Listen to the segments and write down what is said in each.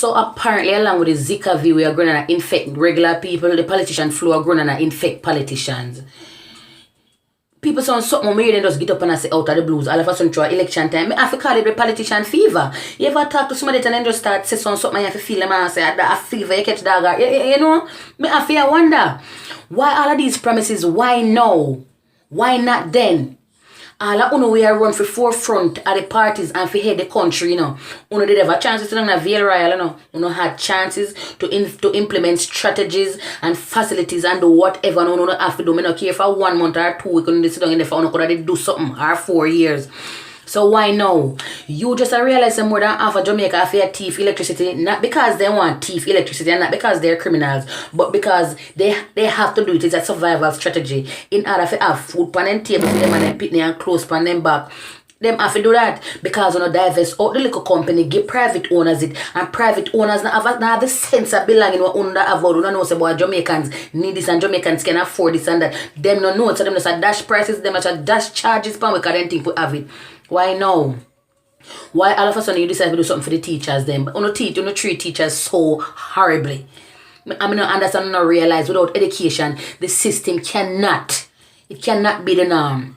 So apparently, along with the Zika view, we are going to infect regular people. The politician flu are going to infect politicians. People sound something weird and just get up and say out of the blues all of a sudden through election time. I have to call it the politician fever. You ever talk to somebody and then just start say something and you have to feel them and say a fever, you catch dog. You know, I have to wonder why all of these promises, why now? Why not then? All of we are run for forefront at the parties and for head the country, you know. Uno did have chances to avail royal, you know. Uno had chances to implement strategies and facilities and do whatever. No, no, have to do. I don't care for 1 month or 2 weeks. Uno sit down in the phone. Uno could do something or 4 years. So why now? You just realize that more than half of Jamaica have to thief electricity, not because they want thief electricity and not because they're criminals, but because they have to do it. It's a survival strategy. In order to have food on them table for them and them pitney and clothes on them back. Them have to do that because on divest out the little company, give private owners it, and private owners now have the sense of belonging what under avoid. You know say boy Jamaicans need this and Jamaicans can afford this and that. Them no know, so them just a dash prices, them just a dash charges per week and them think we have it. Why now? Why all of a sudden you decide to do something for the teachers then? But you treat teachers so horribly. I mean, I understand and I realize without education, the system cannot be the norm.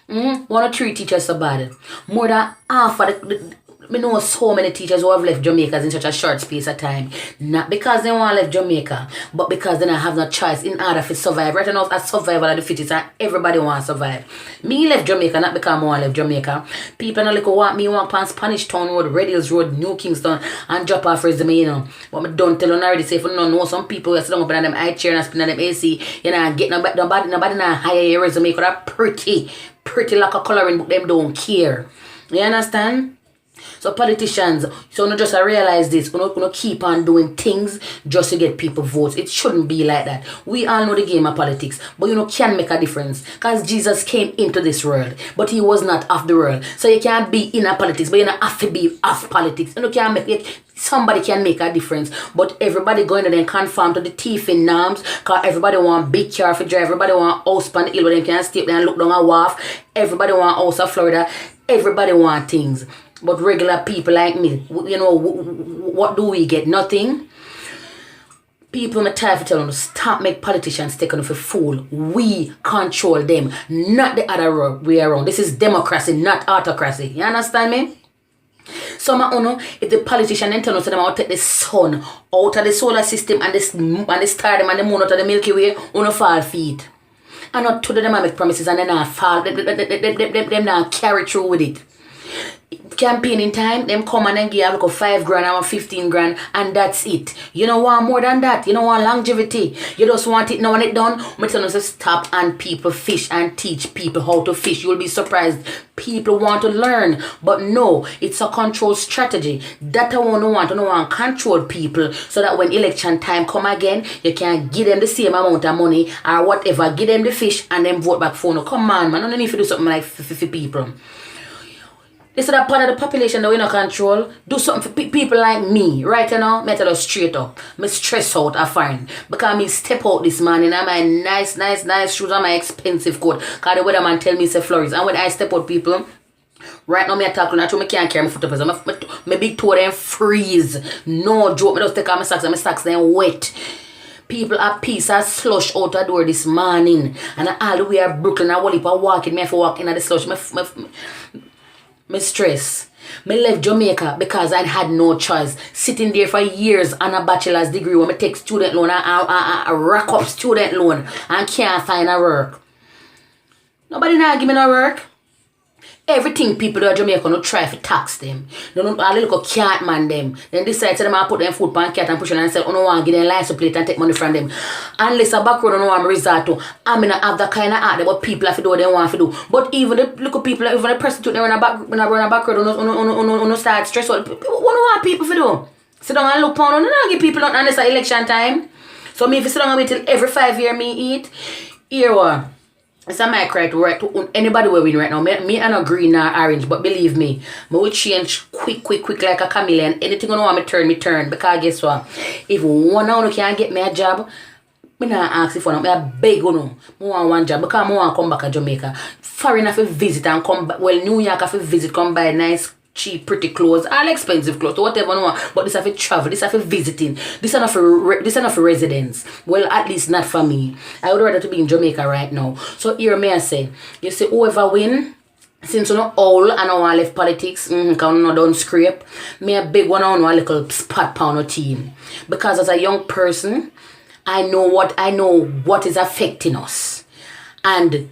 One or three teachers so bad. More than half of I know so many teachers who have left Jamaica in such a short space of time. Not because they want to leave Jamaica, but because they don't have no choice in order to survive. Right now, as survival of the fittest and everybody wants to survive. Me left Jamaica, not because I want to leave Jamaica. People don't want me walk past Spanish Town Road, Red Hills Road, New Kingston, and drop off resume, you know. But I don't tell you already, say if you don't know some people who sit down up in them high chair and spin on them AC, you know, get nobody not hire your resume because that pretty like a coloring book, them don't care. You understand? So politicians, so not just realize this, we're not keep on doing things just to get people votes. It shouldn't be like that. We all know the game of politics, but can make a difference. Because Jesus came into this world, but he was not of the world. So you can't be in a politics, but you don't have to be of politics. You can't make it. Somebody can make a difference, but everybody going to then conform to the thieving norms, because everybody want big car for drive, everybody want house on the hill where they can step there and look down a wharf, everybody want house of Florida, everybody want things. But regular people like me, you know, what do we get? Nothing. People, my time to tell them, stop make politicians take on for fool. We control them, not the other way around. This is democracy, not autocracy. You understand me? So, if the politician then tell us that them take the sun out of the solar system and the star them and the moon out of the Milky Way, fall feet. And not to them make promises and then not fall. Them not carry through with it. Campaigning time, them come and then give like 5 grand or 15 grand and that's it. You don't want more than that. You don't want longevity. You just want it now and it done. I'm telling you to stop and people fish and teach people how to fish. You'll be surprised. People want to learn. But no, it's a control strategy. That I want to control people so that when election time come again, you can give them the same amount of money or whatever. Give them the fish and then vote back for no. Come on, man. I don't need to do something like for people. This is that part of the population that we don't control. Do something for people like me, right? You know, me tell you straight up. Me stress out, I find. Because me step out this morning and my nice shoes and my expensive coat. Because the weatherman tell me it's a florist. And when I step out, people, right now, me talking to me can't carry my foot up. My big toe then freeze. No joke. Me just take off my socks and my socks then wet. People have piece of slush out the door this morning. And all the way to Brooklyn, I walking. Me have to walk in the slush. Me stress. Me left Jamaica because I had no choice. Sitting there for years on a bachelor's degree when I take student loan and rack up student loan and can't find a work. Nobody now give me no work. Everything people do in Jamaica no try to tax them. They don't a little cat man them. Then decide to them I put them food pan cat and push on and say, oh no want give them license plate and take money from them. Unless a back road no want resort to. I mean I have that kind of art there, but people have to do what they want to do. But even the little people, even the prostitute they run a back road no start stress out. What do want people to do? Sit down and look pound and not give people nothing unless it's election time. So me if you sit down and wait till every 5 years me eat, here what? It's a my cry to right to anybody will win right now. Me are not green nor orange, but believe me will change quick like a chameleon. Anything you want me turn. Because guess what? If one of you can't get me a job, I not ask if one. I beg you. I want one job because I want to come back to Jamaica. Foreign have to visit and come back. Well, New York have to visit, come buy nice cheap, pretty clothes, all expensive clothes, whatever you want. But this have to travel, this have to visiting, this enough for residence. Well, at least not for me. I would rather to be in Jamaica right now. So here may I say, you see whoever win, since you know all and I left politics, can no don't scrape, me a big one on a little spot pound of team. Because as a young person, I know what is affecting us. And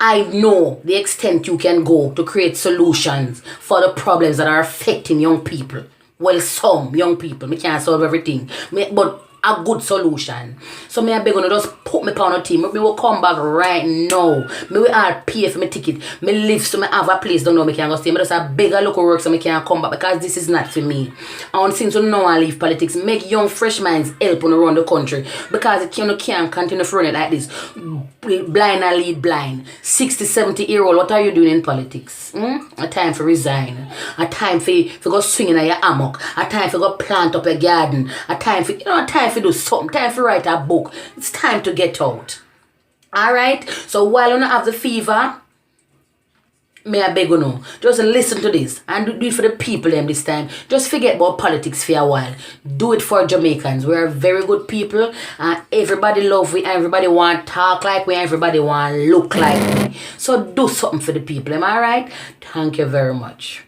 I know the extent you can go to create solutions for the problems that are affecting young people. Well, some young people, me can't solve everything, but a good solution. So me I beg on just put me on a team. Me will come back right now. Me will all pay for my ticket. Me live so me have a place don't know me can go stay. Me just a beg a local work so me can come back because this is not for me. And since you know I leave politics, make young fresh minds help on around the country because you can't continue to run it like this. Blind and lead blind. 60, 70-year-old, what are you doing in politics? A time for resign. A time for go swinging at your hammock. A time for go plant up a garden. A time for a time for do something. Time for write a book. It's time to get out. Alright? So while you don't have the fever, may I beg you know, just listen to this and do it for the people them this time. Just forget about politics for a while. Do it for Jamaicans. We are very good people and everybody love we, everybody want talk like we, everybody want look like we. So do something for the people. Am I right? Thank you very much.